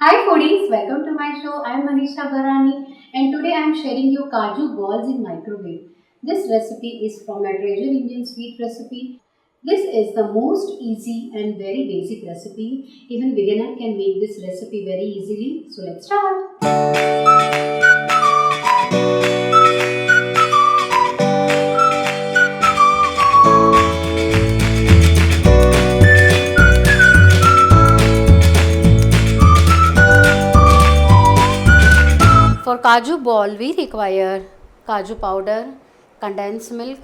Hi foodies, welcome to my show. I am Manisha Bharani and today I am sharing you Kaju Balls in microwave. This recipe is from a treasure Indian sweet recipe. This is the most easy and very basic recipe. Even beginner can make this recipe very easily. So let's start. For Kaju ball, we require Kaju powder, condensed milk,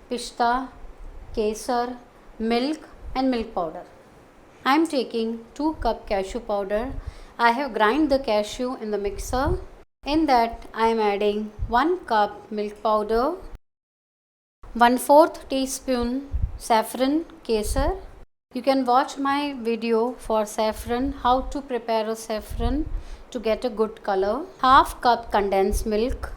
pista, kesar, milk and milk powder. I am taking 2 cup cashew powder. I have grind the cashew in the mixer. In that I am adding 1 cup milk powder, 1/4 teaspoon saffron kesar. You can watch my video for saffron, how to prepare a saffron to get a good color. Half cup condensed milk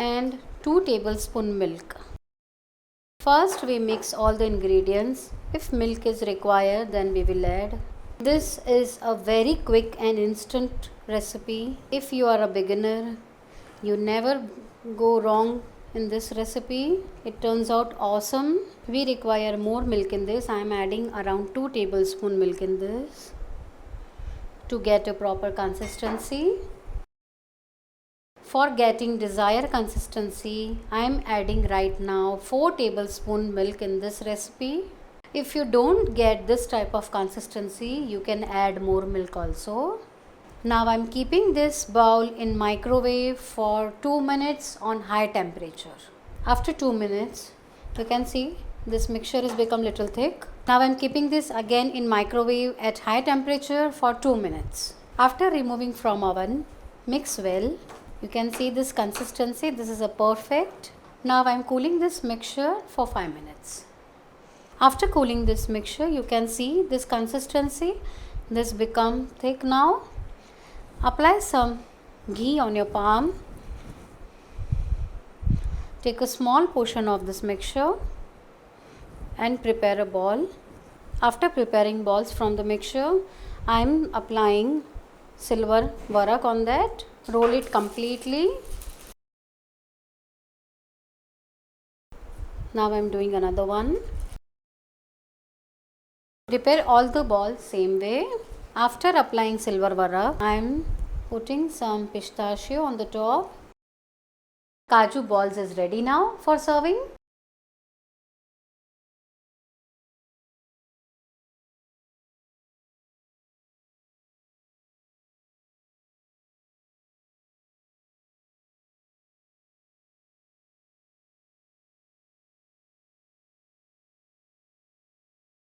and 2 tablespoon milk. First we mix all the ingredients. If milk is required then we will add. This is a very quick and instant recipe. If you are a beginner, you never go wrong in this recipe. It turns out awesome. We require more milk in this. I am adding around 2 tablespoon milk in this to get a proper consistency. For getting desired consistency, I am adding right now 4 tablespoon milk in this recipe. If you don't get this type of consistency, you can add more milk also. Now I am keeping this bowl in microwave for 2 minutes on high temperature. After 2 minutes, you can see this mixture has become little thick. Now I am keeping this again in microwave at high temperature for 2 minutes. After removing from oven, mix well. You can see this consistency. This is a perfect. Now I am cooling this mixture for 5 minutes. After cooling this mixture, you can see this consistency. This become thick now. Apply some ghee on your palm. Take a small portion of this mixture and prepare a ball. After preparing balls from the mixture, I am applying silver varak on that. Roll it completely. Now I am doing another one. Prepare all the balls same way. After applying silver varak, I am putting some pistachio on the top. Kaju balls is ready now for serving.